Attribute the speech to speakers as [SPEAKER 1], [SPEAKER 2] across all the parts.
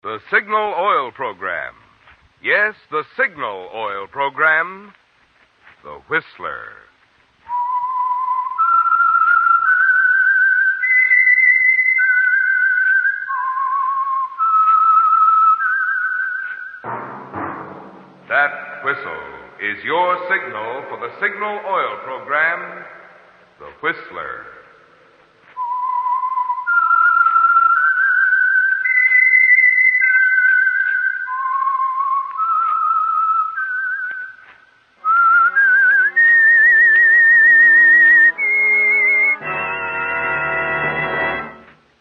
[SPEAKER 1] The Signal Oil Program. Yes, the Signal Oil Program. The Whistler. That whistle is your signal for the Signal Oil Program, The Whistler.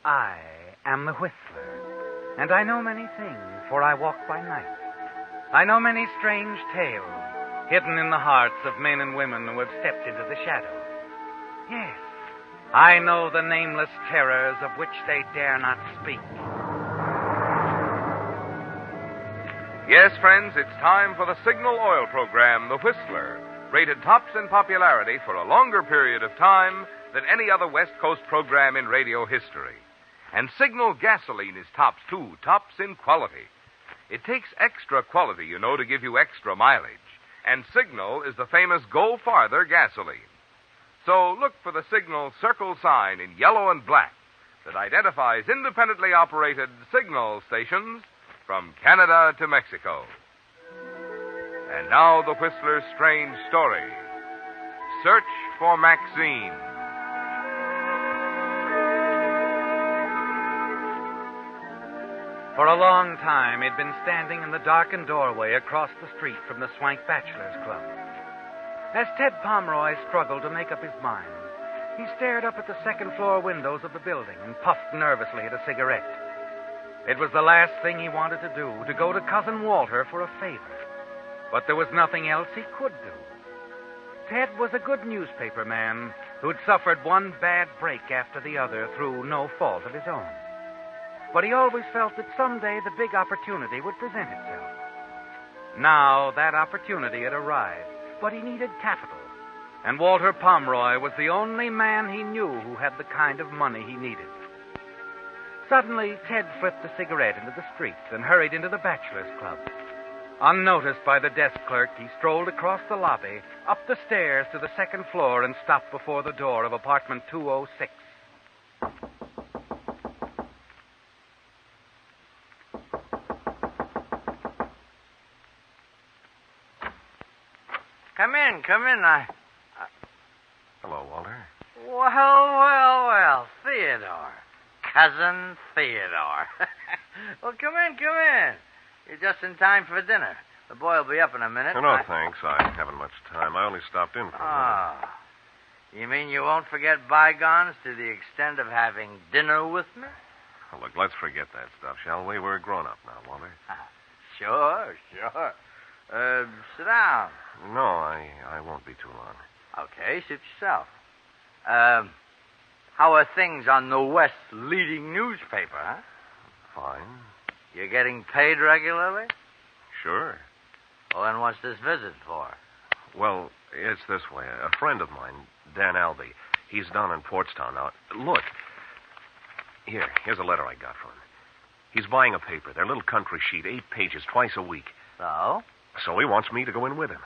[SPEAKER 2] I am the Whistler, and I know many things, for I walk by night. I know many strange tales hidden in the hearts of men and women who have stepped into the shadows. Yes, I know the nameless terrors of which they dare not speak.
[SPEAKER 1] Yes, friends, it's time for the Signal Oil Program, The Whistler, rated tops in popularity for a longer period of time than any other West Coast program in radio history. And Signal gasoline is tops, too, tops in quality. It takes extra quality, you know, to give you extra mileage. And Signal is the famous Go Farther gasoline. So look for the Signal circle sign in yellow and black that identifies independently operated Signal stations from Canada to Mexico. And now the Whistler's strange story. Search for Maxine.
[SPEAKER 2] For a long time, he'd been standing in the darkened doorway across the street from the Swank Bachelors Club. As Ted Pomeroy struggled to make up his mind, he stared up at the second-floor windows of the building and puffed nervously at a cigarette. It was the last thing he wanted to do, to go to Cousin Walter for a favor. But there was nothing else he could do. Ted was a good newspaper man who'd suffered one bad break after the other through no fault of his own. But he always felt that someday the big opportunity would present itself. Now that opportunity had arrived, but he needed capital. And Walter Pomeroy was the only man he knew who had the kind of money he needed. Suddenly, Ted flipped a cigarette into the streets and hurried into the Bachelors Club. Unnoticed by the desk clerk, he strolled across the lobby, up the stairs to the second floor, and stopped before the door of apartment 206.
[SPEAKER 3] Come in.
[SPEAKER 4] Hello, Walter.
[SPEAKER 3] Well, Theodore. Cousin Theodore. Well, come in. You're just in time for dinner. The boy will be up in a minute.
[SPEAKER 4] No, thanks. I haven't much time. I only stopped in for a minute.
[SPEAKER 3] You mean you won't forget bygones to the extent of having dinner with me?
[SPEAKER 4] Oh, look, let's forget that stuff, shall we? We're grown up now, Walter.
[SPEAKER 3] Sure. Sit down.
[SPEAKER 4] No, I won't be too long.
[SPEAKER 3] Okay, suit yourself. How are things on the West's leading newspaper, huh?
[SPEAKER 4] Fine.
[SPEAKER 3] You getting paid regularly?
[SPEAKER 4] Sure.
[SPEAKER 3] Well, then what's this visit for?
[SPEAKER 4] Well, it's this way. A friend of mine, Dan Albee, he's down in Portstown now. Look. Here's a letter I got from him. He's buying a paper, their little country sheet, 8 pages, twice a week.
[SPEAKER 3] So
[SPEAKER 4] he wants me to go in with him.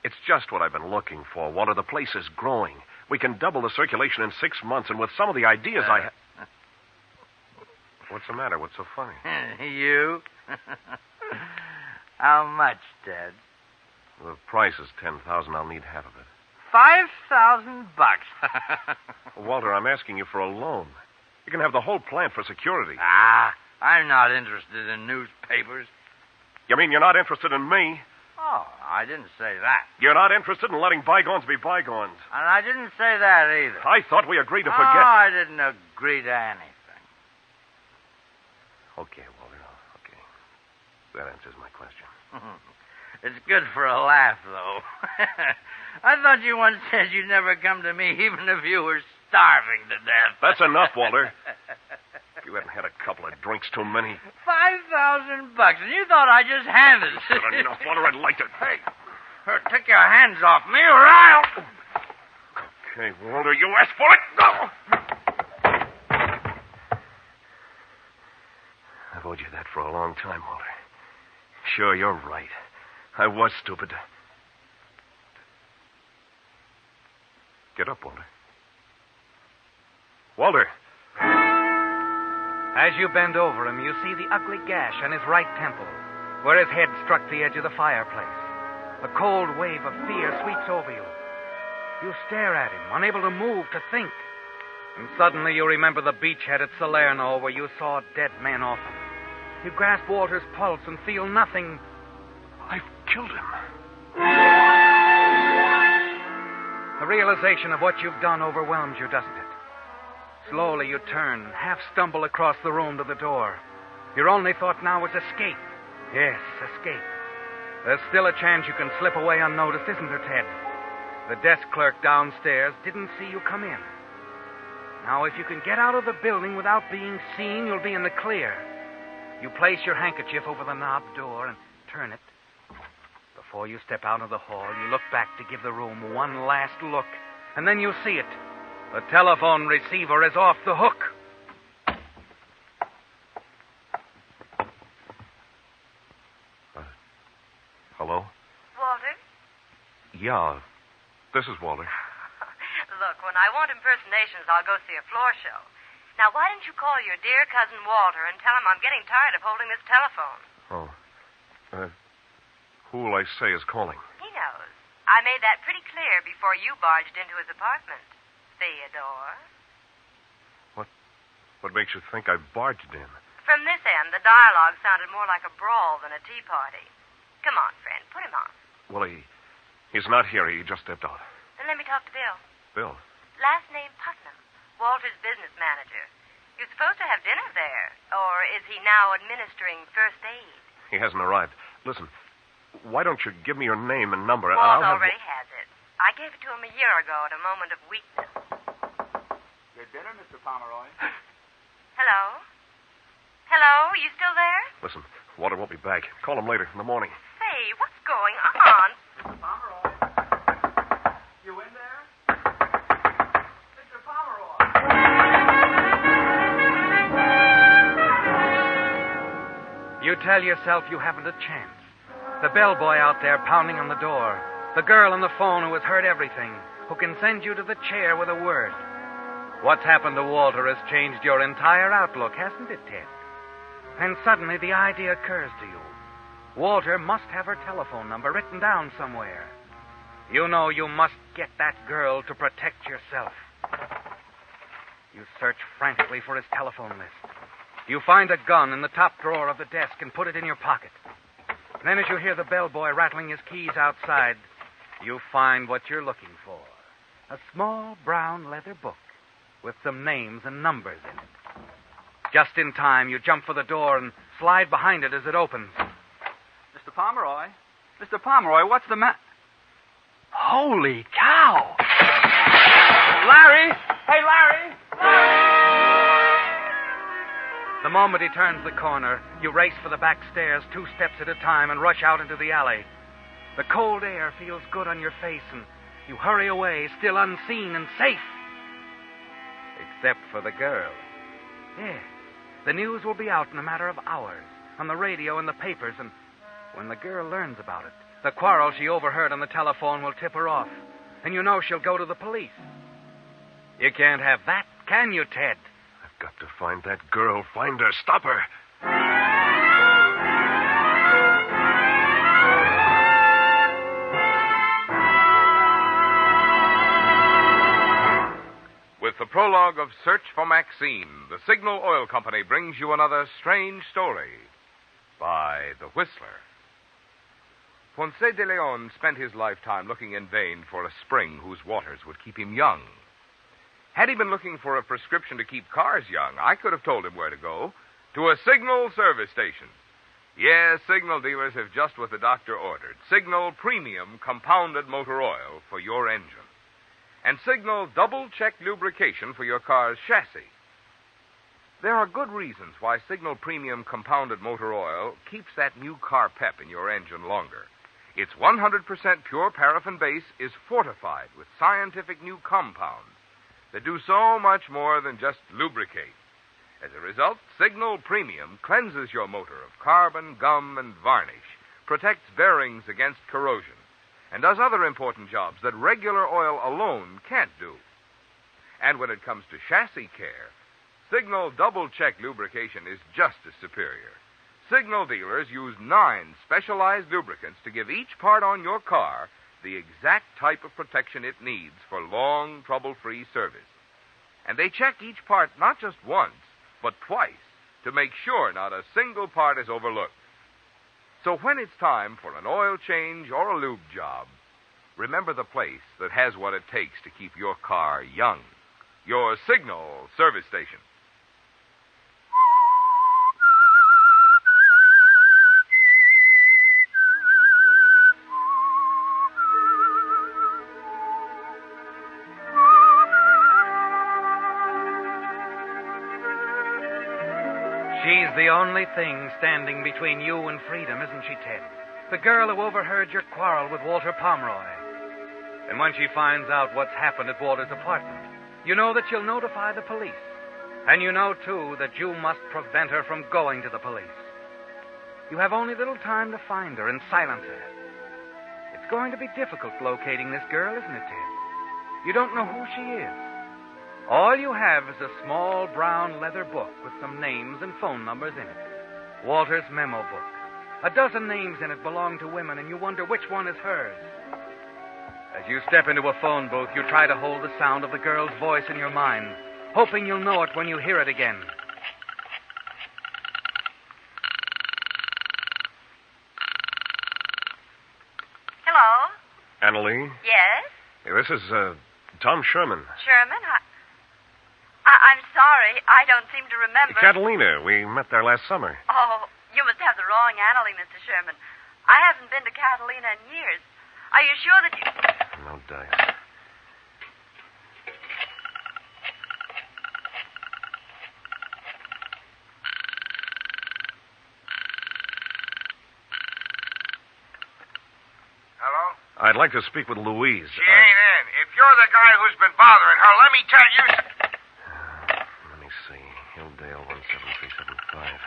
[SPEAKER 4] It's just what I've been looking for, Walter. The place is growing. We can double the circulation in 6 months, and with some of the ideas I have... What's the matter? What's so funny?
[SPEAKER 3] You? How much, Ted?
[SPEAKER 4] The price is $10,000. I'll need half of it.
[SPEAKER 3] $5,000.
[SPEAKER 4] Walter, I'm asking you for a loan. You can have the whole plant for security.
[SPEAKER 3] I'm not interested in newspapers.
[SPEAKER 4] You mean you're not interested in me?
[SPEAKER 3] Oh, I didn't say that.
[SPEAKER 4] You're not interested in letting bygones be bygones.
[SPEAKER 3] And I didn't say that either.
[SPEAKER 4] I thought we agreed to
[SPEAKER 3] Oh,
[SPEAKER 4] forget...
[SPEAKER 3] I didn't agree to anything.
[SPEAKER 4] Okay, Walter. Okay. That answers my question.
[SPEAKER 3] It's good for a laugh, though. I thought you once said you'd never come to me even if you were starving to death.
[SPEAKER 4] That's enough, Walter. You hadn't had a couple of drinks too many.
[SPEAKER 3] $5,000, and you thought I just handed it.
[SPEAKER 4] That's enough, Walter. I'd like to...
[SPEAKER 3] Hey, take your hands off me, or I'll...
[SPEAKER 4] Okay, Walter, you asked for it. Go! That told you that for a long time, Walter. Sure, you're right. I was stupid. Get up, Walter. Walter!
[SPEAKER 2] As you bend over him, you see the ugly gash on his right temple, where his head struck the edge of the fireplace. A cold wave of fear sweeps over you. You stare at him, unable to move, to think. And suddenly you remember the beachhead at Salerno where you saw dead men often. You grasp Walter's pulse and feel nothing.
[SPEAKER 4] I've killed him.
[SPEAKER 2] The realization of what you've done overwhelms you, doesn't it? Slowly you turn, half stumble across the room to the door. Your only thought now is escape. Yes, escape. There's still a chance you can slip away unnoticed, isn't there, Ted? The desk clerk downstairs didn't see you come in. Now, if you can get out of the building without being seen, you'll be in the clear. You place your handkerchief over the knob door and turn it. Before you step out of the hall, you look back to give the room one last look, and then you see it. The telephone receiver is off the hook.
[SPEAKER 4] Hello?
[SPEAKER 5] Walter?
[SPEAKER 4] Yeah, this is Walter.
[SPEAKER 5] Look, when I want impersonations, I'll go see a floor show. Now, why didn't you call your dear cousin Walter and tell him I'm getting tired of holding this telephone?
[SPEAKER 4] Oh. Who will I say is calling?
[SPEAKER 5] He knows. I made that pretty clear before you barged into his apartment. Theodore?
[SPEAKER 4] What makes you think I barged in?
[SPEAKER 5] From this end, the dialogue sounded more like a brawl than a tea party. Come on, friend, put him on.
[SPEAKER 4] Well, he's not here. He just stepped out.
[SPEAKER 5] Then let me talk to Bill.
[SPEAKER 4] Bill?
[SPEAKER 5] Last name Putnam, Walter's business manager. You're supposed to have dinner there. Or is he now administering first aid?
[SPEAKER 4] He hasn't arrived. Listen, why don't you give me your name and number?
[SPEAKER 5] Walt
[SPEAKER 4] and I'll
[SPEAKER 5] already has it. I gave it to him a year ago at a moment of weakness.
[SPEAKER 6] Good dinner, Mr. Pomeroy.
[SPEAKER 5] Hello? Hello? You still there?
[SPEAKER 4] Listen, Walter won't be back. Call him later in the morning.
[SPEAKER 5] Say, what's going on?
[SPEAKER 6] Mr. Pomeroy. You in there? Mr. Pomeroy.
[SPEAKER 2] You tell yourself you haven't a chance. The bellboy out there pounding on the door. The girl on the phone who has heard everything, who can send you to the chair with a word. What's happened to Walter has changed your entire outlook, hasn't it, Ted? And suddenly the idea occurs to you. Walter must have her telephone number written down somewhere. You know you must get that girl to protect yourself. You search frantically for his telephone list. You find a gun in the top drawer of the desk and put it in your pocket. Then as you hear the bellboy rattling his keys outside, you find what you're looking for. A small brown leather book with some names and numbers in it. Just in time, you jump for the door and slide behind it as it opens.
[SPEAKER 6] Mr. Pomeroy. Mr. Pomeroy, what's the matter?
[SPEAKER 2] Holy cow!
[SPEAKER 6] Larry! Hey, Larry!
[SPEAKER 2] The moment he turns the corner, you race for the back stairs 2 steps at a time and rush out into the alley. The cold air feels good on your face, and you hurry away, still unseen and safe. Except for the girl. Yes, the news will be out in a matter of hours, on the radio and the papers, and when the girl learns about it, the quarrel she overheard on the telephone will tip her off, and you know she'll go to the police. You can't have that, can you, Ted?
[SPEAKER 4] I've got to find that girl. Find her. Stop her.
[SPEAKER 1] With the prologue of Search for Maxine, the Signal Oil Company brings you another strange story by The Whistler. Ponce de Leon spent his lifetime looking in vain for a spring whose waters would keep him young. Had he been looking for a prescription to keep cars young, I could have told him where to go. To a Signal service station. Yes, Signal dealers have just what the doctor ordered. Signal Premium Compounded Motor Oil for your engine. And Signal double-check lubrication for your car's chassis. There are good reasons why Signal Premium Compounded Motor Oil keeps that new car pep in your engine longer. Its 100% pure paraffin base is fortified with scientific new compounds that do so much more than just lubricate. As a result, Signal Premium cleanses your motor of carbon, gum, and varnish, protects bearings against corrosion, and does other important jobs that regular oil alone can't do. And when it comes to chassis care, Signal Double-Check Lubrication is just as superior. Signal dealers use 9 specialized lubricants to give each part on your car the exact type of protection it needs for long, trouble-free service. And they check each part not just once, but twice, to make sure not a single part is overlooked. So when it's time for an oil change or a lube job, remember the place that has what it takes to keep your car young. Your Signal service station.
[SPEAKER 2] She's the only thing standing between you and freedom, isn't she, Ted? The girl who overheard your quarrel with Walter Pomeroy. And when she finds out what's happened at Walter's apartment, you know that she'll notify the police. And you know, too, that you must prevent her from going to the police. You have only little time to find her and silence her. It's going to be difficult locating this girl, isn't it, Ted? You don't know who she is. All you have is a small brown leather book with some names and phone numbers in it. Walter's memo book. A dozen names in it belong to women, and you wonder which one is hers. As you step into a phone booth, you try to hold the sound of the girl's voice in your mind, hoping you'll know it when you hear it again.
[SPEAKER 5] Hello?
[SPEAKER 4] Annalee?
[SPEAKER 5] Yes?
[SPEAKER 4] Hey, this is, Tom Sherman.
[SPEAKER 5] Sherman? I'm sorry. I don't seem to remember.
[SPEAKER 4] Catalina. We met there last summer.
[SPEAKER 5] Oh, you must have the wrong Annalee, Mr. Sherman. I haven't been to Catalina in years. Are you sure that you...
[SPEAKER 4] No dice.
[SPEAKER 1] Hello?
[SPEAKER 4] I'd like to speak with Louise.
[SPEAKER 1] She ain't in. If you're the guy who's been bothering her, let me tell you...
[SPEAKER 4] Let me see. Hilldale 17375.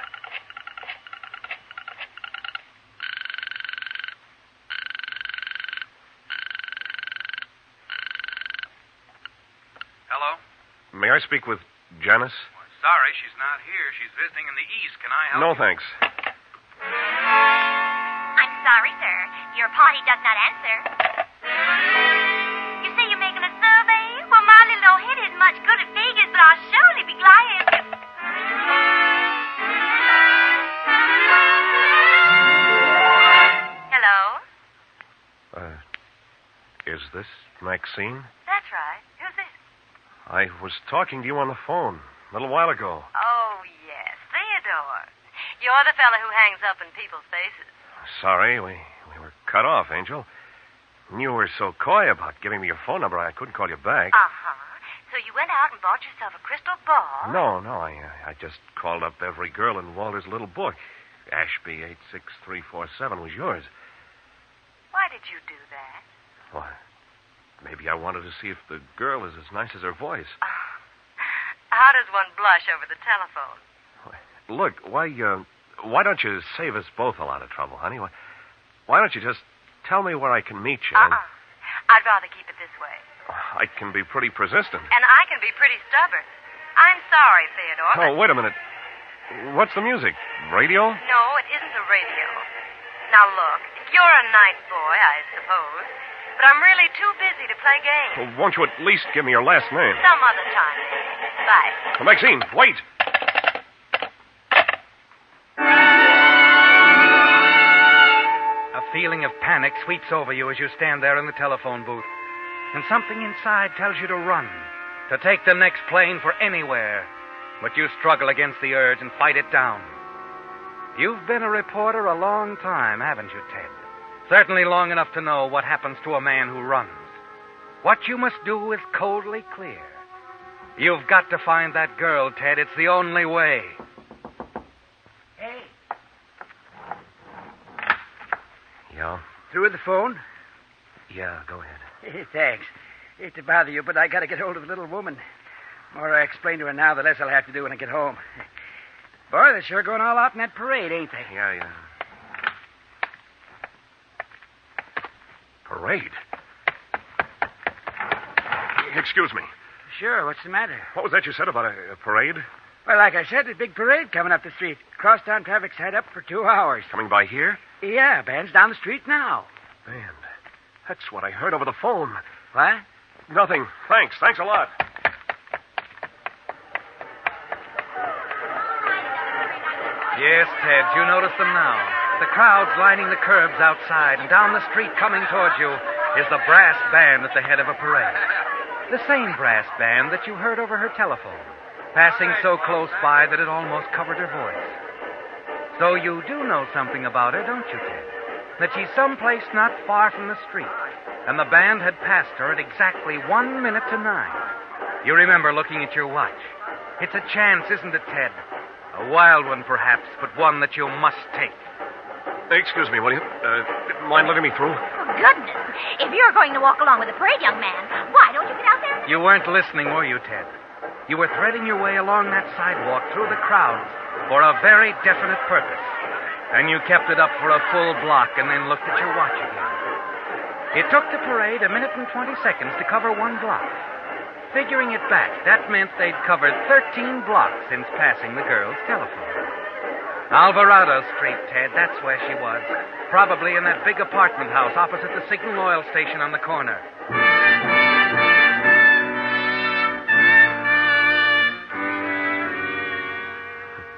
[SPEAKER 2] Hello?
[SPEAKER 4] May I speak with Janice?
[SPEAKER 2] Sorry, she's not here. She's visiting in the East. Can I help
[SPEAKER 4] No,
[SPEAKER 2] you?
[SPEAKER 4] thanks.
[SPEAKER 7] I'm sorry, sir. Your party does not answer. You say you're making a survey? Well, my little old head isn't much good at figures, but I'll surely be glad to...
[SPEAKER 5] Hello?
[SPEAKER 4] Is this Maxine?
[SPEAKER 5] That's right. Who's this?
[SPEAKER 4] I was talking to you on the phone a little while ago.
[SPEAKER 5] Oh, yes. Theodore. You're the fella who hangs up in people's faces.
[SPEAKER 4] Sorry, we were cut off, Angel. You were so coy about giving me your phone number, I couldn't call you back.
[SPEAKER 5] Uh-huh. So you went out and bought yourself a crystal ball?
[SPEAKER 4] No, I just called up every girl in Walter's little book. Ashby 86347 was yours.
[SPEAKER 5] Why did you do that?
[SPEAKER 4] Why, maybe I wanted to see if the girl is as nice as her voice.
[SPEAKER 5] How does one blush over the telephone?
[SPEAKER 4] Look, why don't you save us both a lot of trouble, honey? Why don't you just tell me where I can meet you?
[SPEAKER 5] I'd rather keep it this way.
[SPEAKER 4] I can be pretty persistent.
[SPEAKER 5] And I can be pretty stubborn. I'm sorry, Theodore.
[SPEAKER 4] Oh, wait a minute. What's the music? Radio?
[SPEAKER 5] No, it isn't the radio. Now, look, you're a nice boy, I suppose, but I'm really too busy to play games.
[SPEAKER 4] Well, won't you at least give me your last name?
[SPEAKER 5] Some other time. Bye.
[SPEAKER 4] Maxine, wait!
[SPEAKER 2] A feeling of panic sweeps over you as you stand there in the telephone booth. And something inside tells you to run, to take the next plane for anywhere. But you struggle against the urge and fight it down. You've been a reporter a long time, haven't you, Ted? Certainly long enough to know what happens to a man who runs. What you must do is coldly clear. You've got to find that girl, Ted. It's the only way.
[SPEAKER 8] Hey,
[SPEAKER 4] Yeah?
[SPEAKER 8] through with the phone?
[SPEAKER 4] Yeah, go ahead.
[SPEAKER 8] Thanks. Hate to bother you, but I got to get hold of the little woman. The more I explain to her now, the less I'll have to do when I get home. Boy, they're sure going all out in that parade, ain't they?
[SPEAKER 4] Yeah. Parade? Excuse me.
[SPEAKER 8] Sure, what's the matter?
[SPEAKER 4] What was that you said about a parade?
[SPEAKER 8] Well, like I said, a big parade coming up the street. Crosstown traffic's had up for 2 hours.
[SPEAKER 4] Coming by here?
[SPEAKER 8] Yeah, band's down the street now.
[SPEAKER 4] Man, that's what I heard over the phone.
[SPEAKER 8] What?
[SPEAKER 4] Nothing. Thanks a lot.
[SPEAKER 2] Yes, Ted, you notice them now. The crowd's lining the curbs outside, and down the street coming towards you is the brass band at the head of a parade. The same brass band that you heard over her telephone, passing so close by that it almost covered her voice. So you do know something about her, don't you, Ted? That she's someplace not far from the street, and the band had passed her at exactly 1 minute to 9. You remember looking at your watch. It's a chance, isn't it, Ted? A wild one, perhaps, but one that you must take.
[SPEAKER 4] Excuse me, will you? Mind letting me through?
[SPEAKER 7] Oh, goodness. If you're going to walk along with the parade, young man, why don't you get out there?
[SPEAKER 2] You weren't listening, were you, Ted? You were threading your way along that sidewalk through the crowds for a very definite purpose. And you kept it up for a full block and then looked at your watch again. It took the parade 1 minute and 20 seconds to cover 1 block. Figuring it back, that meant they'd covered 13 blocks since passing the girl's telephone. Alvarado Street, Ted, that's where she was. Probably in that big apartment house opposite the Signal Oil station on the corner.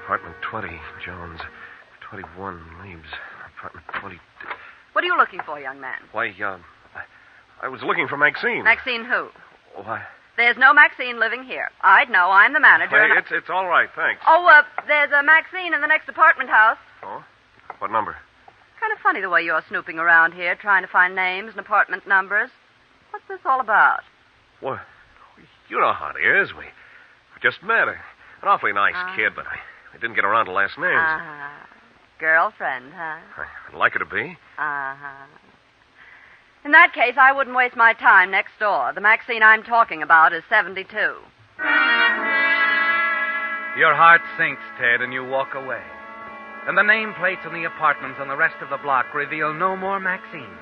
[SPEAKER 4] Apartment 20, Jones. 21, Leaves. Apartment 20.
[SPEAKER 5] What are you looking for, young man?
[SPEAKER 4] Why, I was looking for Maxine.
[SPEAKER 5] Maxine who?
[SPEAKER 4] Why?
[SPEAKER 5] There's no Maxine living here. I'd know. I'm the manager.
[SPEAKER 4] Hey, it's all right, thanks.
[SPEAKER 5] Oh, there's a Maxine in the next apartment house.
[SPEAKER 4] Oh? What number?
[SPEAKER 5] Kind of funny the way you're snooping around here, trying to find names and apartment numbers. What's this all about?
[SPEAKER 4] Well, you know how it is. We just met her. An awfully nice kid, but I didn't get around to last names.
[SPEAKER 5] Girlfriend, huh?
[SPEAKER 4] I'd like her to be.
[SPEAKER 5] In that case, I wouldn't waste my time next door. The Maxine I'm talking about is 72.
[SPEAKER 2] Your heart sinks, Ted, and you walk away. And the nameplates in the apartments on the rest of the block reveal no more Maxines.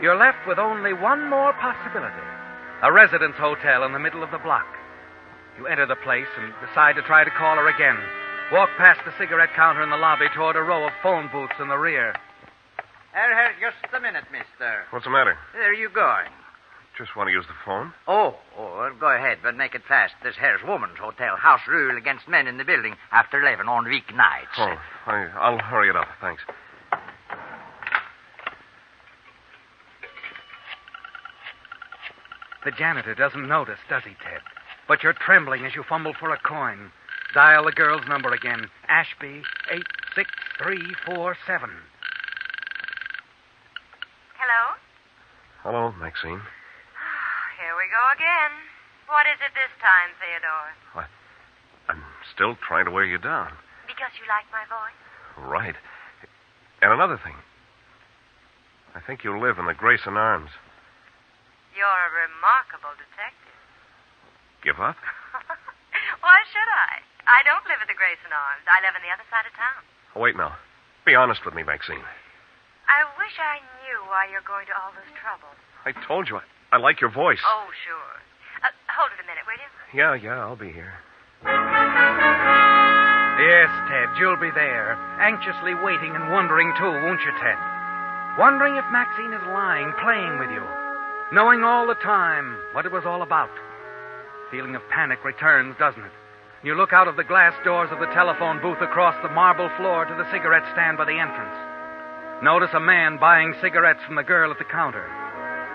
[SPEAKER 2] You're left with only one more possibility. A residence hotel in the middle of the block. You enter the place and decide to try to call her again. Walk past the cigarette counter in the lobby toward a row of phone booths in the rear.
[SPEAKER 3] Here, just a minute, mister.
[SPEAKER 4] What's the matter?
[SPEAKER 3] Where are you going?
[SPEAKER 4] Just want to use the phone.
[SPEAKER 3] Oh, well, go ahead, but make it fast. This here's woman's hotel. House rule against men in the building after 11 on weeknights.
[SPEAKER 4] Oh, I'll hurry it up. Thanks.
[SPEAKER 2] The janitor doesn't notice, does he, Ted? But you're trembling as you fumble for a coin. Dial the girl's number again. Ashby 86347.
[SPEAKER 4] Hello, Maxine.
[SPEAKER 5] Here we go again. What is it this time, Theodore?
[SPEAKER 4] I'm still trying to wear you down.
[SPEAKER 5] Because you like my voice?
[SPEAKER 4] Right. And another thing. I think you live in the Grayson Arms.
[SPEAKER 5] You're a remarkable detective.
[SPEAKER 4] Give up?
[SPEAKER 5] Why should I? I don't live at the Grayson Arms. I live on the other side of town.
[SPEAKER 4] Oh, wait now. Be honest with me, Maxine.
[SPEAKER 5] I wish I knew why you're going to all this trouble.
[SPEAKER 4] I told you, I like your voice.
[SPEAKER 5] Oh, sure. Hold it a minute, will you?
[SPEAKER 4] Yeah, I'll be here.
[SPEAKER 2] Yes, Ted, you'll be there, anxiously waiting and wondering, too, won't you, Ted? Wondering if Maxine is lying, playing with you, knowing all the time what it was all about. Feeling of panic returns, doesn't it? You look out of the glass doors of the telephone booth across the marble floor to the cigarette stand by the entrance. Notice a man buying cigarettes from the girl at the counter.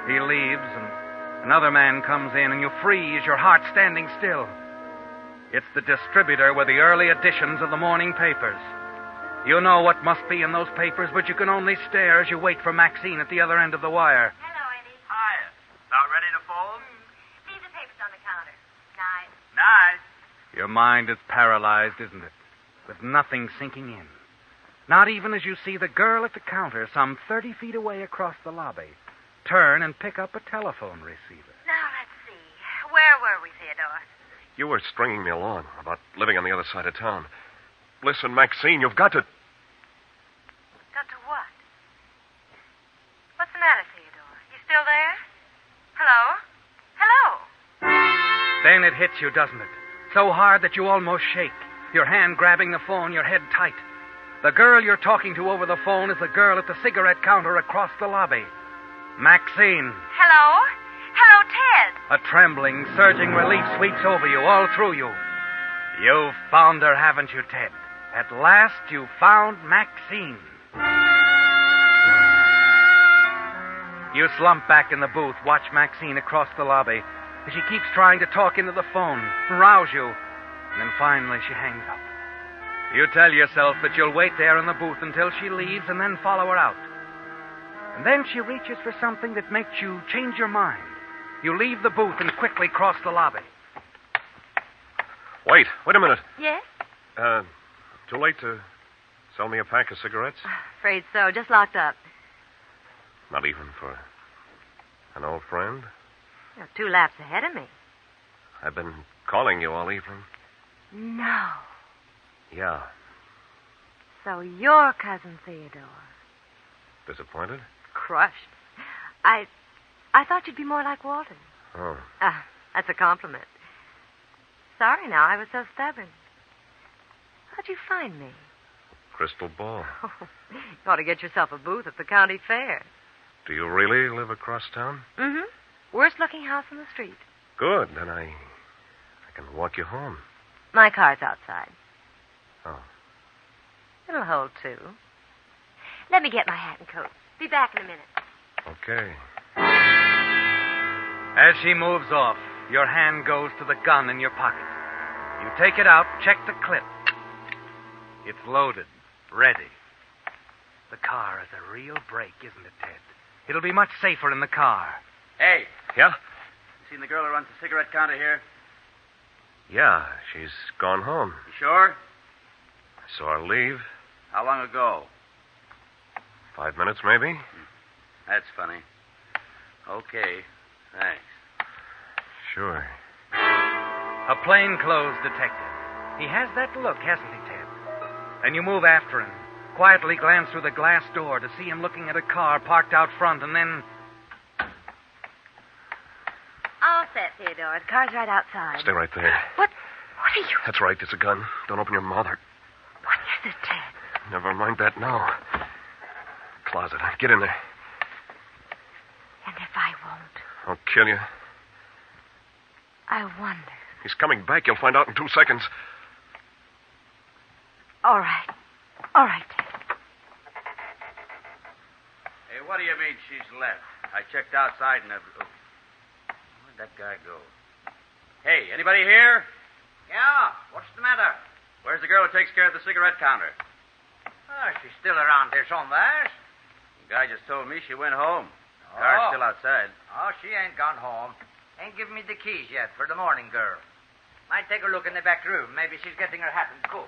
[SPEAKER 2] He leaves, and another man comes in, and you freeze, your heart standing still. It's the distributor with the early editions of the morning papers. You know what must be in those papers, but you can only stare as you wait for Maxine at the other end of the wire.
[SPEAKER 7] Hello, Eddie.
[SPEAKER 6] Hi. About ready to fold?
[SPEAKER 7] Leave the papers on the counter. Nice.
[SPEAKER 6] Nice.
[SPEAKER 2] Your mind is paralyzed, isn't it? With nothing sinking in. Not even as you see the girl at the counter, some 30 feet away across the lobby, turn and pick up a telephone receiver.
[SPEAKER 5] Now, let's see. Where were we, Theodore?
[SPEAKER 4] You were stringing me along about living on the other side of town. Listen, Maxine, you've got to...
[SPEAKER 5] Got to what? What's the matter, Theodore? You still there? Hello? Hello?
[SPEAKER 2] Then it hits you, doesn't it? So hard that you almost shake. Your hand grabbing the phone, your head tight. The girl you're talking to over the phone is the girl at the cigarette counter across the lobby. Maxine.
[SPEAKER 7] Hello? Hello, Ted.
[SPEAKER 2] A trembling, surging relief sweeps over you, all through you. You've found her, haven't you, Ted? At last you found Maxine. You slump back in the booth, watch Maxine across the lobby as she keeps trying to talk into the phone, rouse you, and then finally she hangs up. You tell yourself that you'll wait there in the booth until she leaves and then follow her out. And then she reaches for something that makes you change your mind. You leave the booth and quickly cross the lobby.
[SPEAKER 4] Wait a minute.
[SPEAKER 5] Yes?
[SPEAKER 4] Too late to sell me a pack of cigarettes?
[SPEAKER 5] Afraid so. Just locked up.
[SPEAKER 4] Not even for an old friend?
[SPEAKER 5] You're 2 laps ahead of me.
[SPEAKER 4] I've been calling you all evening.
[SPEAKER 5] No.
[SPEAKER 4] Yeah.
[SPEAKER 5] So you're Cousin Theodore.
[SPEAKER 4] Disappointed?
[SPEAKER 5] Crushed. I thought you'd be more like Walter.
[SPEAKER 4] Oh.
[SPEAKER 5] That's a compliment. Sorry now, I was so stubborn. How'd you find me?
[SPEAKER 4] Crystal ball.
[SPEAKER 5] You ought to get yourself a booth at the county fair.
[SPEAKER 4] Do you really live across town?
[SPEAKER 5] Mm-hmm. Worst looking house in the street.
[SPEAKER 4] Good. Then I can walk you home.
[SPEAKER 5] My car's outside.
[SPEAKER 4] Oh.
[SPEAKER 5] It'll hold 2. Let me get my hat and coat. Be back in a minute.
[SPEAKER 4] Okay.
[SPEAKER 2] As she moves off, your hand goes to the gun in your pocket. You take it out, check the clip. It's loaded, ready. The car is a real break, isn't it, Ted? It'll be much safer in the car.
[SPEAKER 6] Hey,
[SPEAKER 4] Yeah?
[SPEAKER 6] you seen the girl who runs the cigarette counter here?
[SPEAKER 4] Yeah, she's gone home.
[SPEAKER 6] You sure?
[SPEAKER 4] I saw her leave.
[SPEAKER 6] How long ago?
[SPEAKER 4] 5 minutes, maybe?
[SPEAKER 6] That's funny. Okay, thanks.
[SPEAKER 4] Sure.
[SPEAKER 2] A plainclothes detective. He has that look, hasn't he, Ted? Then you move after him, quietly glance through the glass door to see him looking at a car parked out front, and then...
[SPEAKER 5] All set, Theodore. The car's right outside.
[SPEAKER 4] Stay right there.
[SPEAKER 5] What are you...
[SPEAKER 4] That's right, it's a gun. Don't open your mouth.
[SPEAKER 5] What is it, Ted?
[SPEAKER 4] Never mind that now. Closet. Get in there.
[SPEAKER 5] And if I won't?
[SPEAKER 4] I'll kill you.
[SPEAKER 5] I wonder.
[SPEAKER 4] He's coming back. You'll find out in 2 seconds.
[SPEAKER 5] All right. All right, Ted.
[SPEAKER 6] Hey, what do you mean she's left? I checked outside and... Where'd that guy go? Hey, anybody here?
[SPEAKER 3] Yeah, what's the matter?
[SPEAKER 6] Where's the girl who takes care of the cigarette counter?
[SPEAKER 3] Oh, she's still around here somewhere.
[SPEAKER 6] The guy just told me she went home. The car's still outside.
[SPEAKER 3] Oh, she ain't gone home. Ain't given me the keys yet for the morning girl. Might take a look in the back room. Maybe she's getting her hat and coat.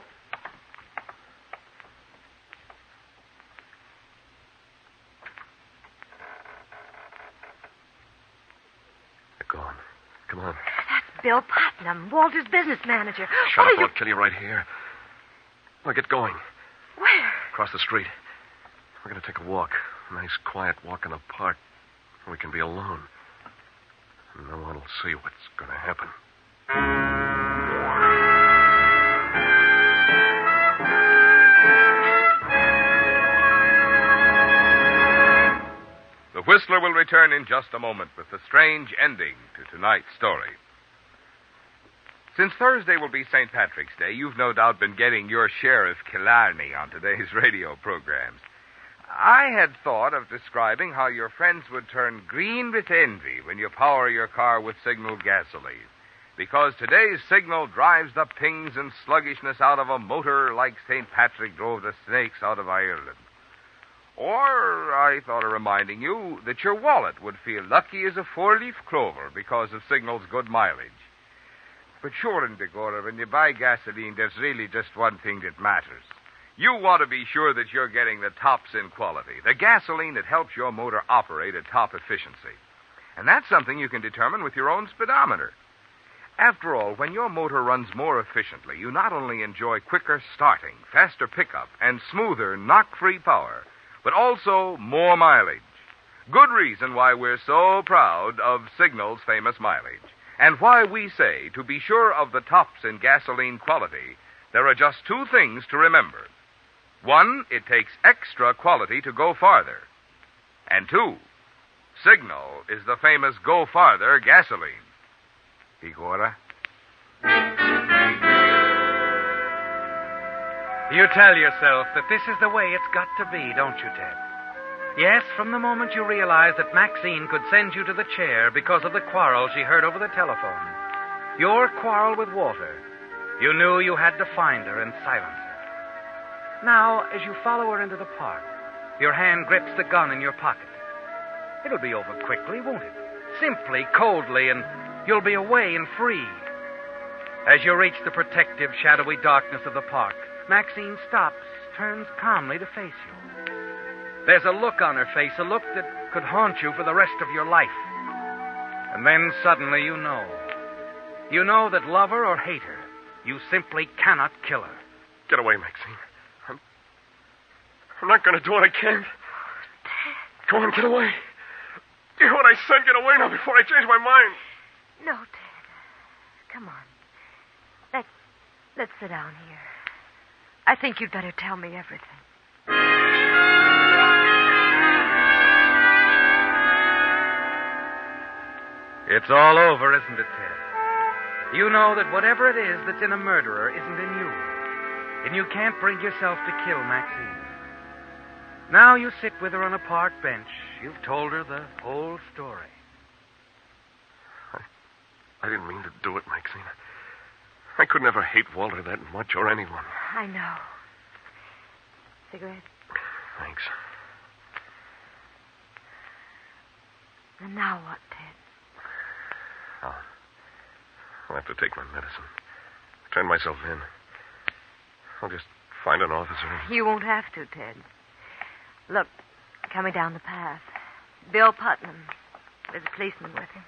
[SPEAKER 4] They're gone. Come on.
[SPEAKER 5] That's Bill Putnam, Walter's business manager.
[SPEAKER 4] Shut
[SPEAKER 5] What
[SPEAKER 4] up,
[SPEAKER 5] are
[SPEAKER 4] or I'll kill you right here. Now get going.
[SPEAKER 5] Where?
[SPEAKER 4] Across the street. We're going to take a walk. A nice, quiet walk in the park. We can be alone. And no one will see what's going to happen.
[SPEAKER 1] The Whistler will return in just a moment with the strange ending to tonight's story. Since Thursday will be St. Patrick's Day, you've no doubt been getting your share of Killarney on today's radio programs. I had thought of describing how your friends would turn green with envy when you power your car with Signal gasoline, because today's Signal drives the pings and sluggishness out of a motor like St. Patrick drove the snakes out of Ireland. Or I thought of reminding you that your wallet would feel lucky as a 4-leaf clover because of Signal's good mileage. But sure, Nikola, when you buy gasoline, there's really just one thing that matters. You want to be sure that you're getting the tops in quality, the gasoline that helps your motor operate at top efficiency. And that's something you can determine with your own speedometer. After all, when your motor runs more efficiently, you not only enjoy quicker starting, faster pickup, and smoother, knock-free power, but also more mileage. Good reason why we're so proud of Signal's famous mileage. And why we say, to be sure of the tops in gasoline quality, there are just two things to remember. One, it takes extra quality to go farther. And two, Signal is the famous Go Farther gasoline. Igora?
[SPEAKER 2] You tell yourself that this is the way it's got to be, don't you, Ted? Yes, from the moment you realized that Maxine could send you to the chair because of the quarrel she heard over the telephone, your quarrel with Walter, you knew you had to find her and silence her. Now, as you follow her into the park, your hand grips the gun in your pocket. It'll be over quickly, won't it? Simply, coldly, and you'll be away and free. As you reach the protective, shadowy darkness of the park, Maxine stops, turns calmly to face you. There's a look on her face, a look that could haunt you for the rest of your life. And then suddenly you know. You know that love her or hate her, you simply cannot kill her.
[SPEAKER 4] Get away, Maxine. I'm not going to do what I can. Go on, get away. Do what I said, get away now before I change my mind.
[SPEAKER 5] No, Ted. Come on. Let's sit down here. I think you'd better tell me everything.
[SPEAKER 2] It's all over, isn't it, Ted? You know that whatever it is that's in a murderer isn't in you. And you can't bring yourself to kill Maxine. Now you sit with her on a park bench. You've told her the whole story.
[SPEAKER 4] I didn't mean to do it, Maxine. I could never hate Walter that much or anyone.
[SPEAKER 5] I know. Cigarette?
[SPEAKER 4] Thanks.
[SPEAKER 5] And now what, Ted?
[SPEAKER 4] I'll have to take my medicine. Turn myself in. I'll just find an officer.
[SPEAKER 5] You won't have to, Ted. Look, coming down the path. Bill Putnam. There's a policeman with him.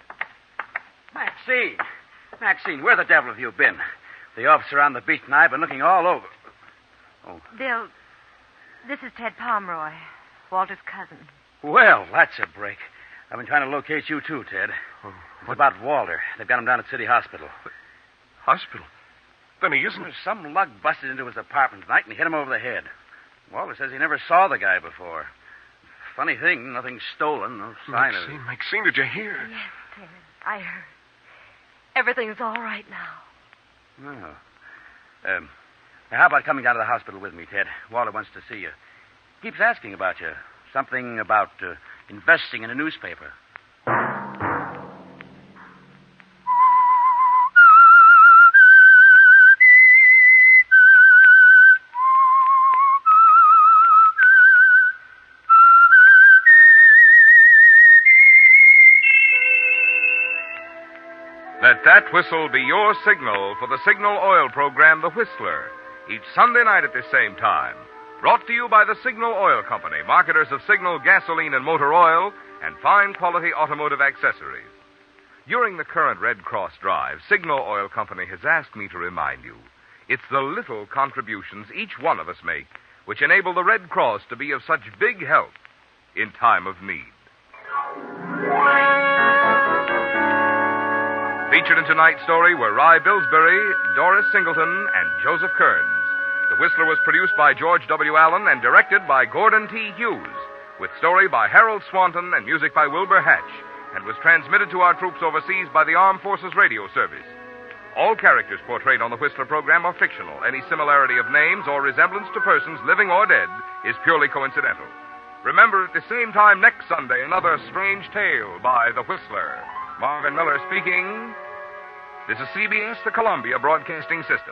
[SPEAKER 8] Maxine, where the devil have you been? The officer on the beat and I have been looking all over. Oh.
[SPEAKER 5] Bill, this is Ted Pomeroy, Walter's cousin.
[SPEAKER 8] Well, that's a break. I've been trying to locate you, too, Ted. It's about Walter. They've got him down at City Hospital.
[SPEAKER 4] Hospital? Then he isn't.
[SPEAKER 8] Some lug busted into his apartment tonight and hit him over the head. Walter says he never saw the guy before. Funny thing, nothing stolen, no sign of it.
[SPEAKER 4] Maxine, did you hear?
[SPEAKER 5] Yes, Ted, I heard. Everything's all right now.
[SPEAKER 8] Oh. How about coming down to the hospital with me, Ted? Walter wants to see you. Keeps asking about you. Something about investing in a newspaper.
[SPEAKER 1] Let that whistle be your signal for the Signal Oil program, The Whistler, each Sunday night at this same time. Brought to you by the Signal Oil Company, marketers of Signal gasoline and motor oil and fine quality automotive accessories. During the current Red Cross drive, Signal Oil Company has asked me to remind you, it's the little contributions each one of us make which enable the Red Cross to be of such big help in time of need. Featured in tonight's story were Rye Billsbury, Doris Singleton, and Joseph Kearns. The Whistler was produced by George W. Allen and directed by Gordon T. Hughes, with story by Harold Swanton and music by Wilbur Hatch, and was transmitted to our troops overseas by the Armed Forces Radio Service. All characters portrayed on the Whistler program are fictional. Any similarity of names or resemblance to persons living or dead is purely coincidental. Remember, at the same time next Sunday, another strange tale by The Whistler. Marvin Miller speaking. This is CBS, the Columbia Broadcasting System.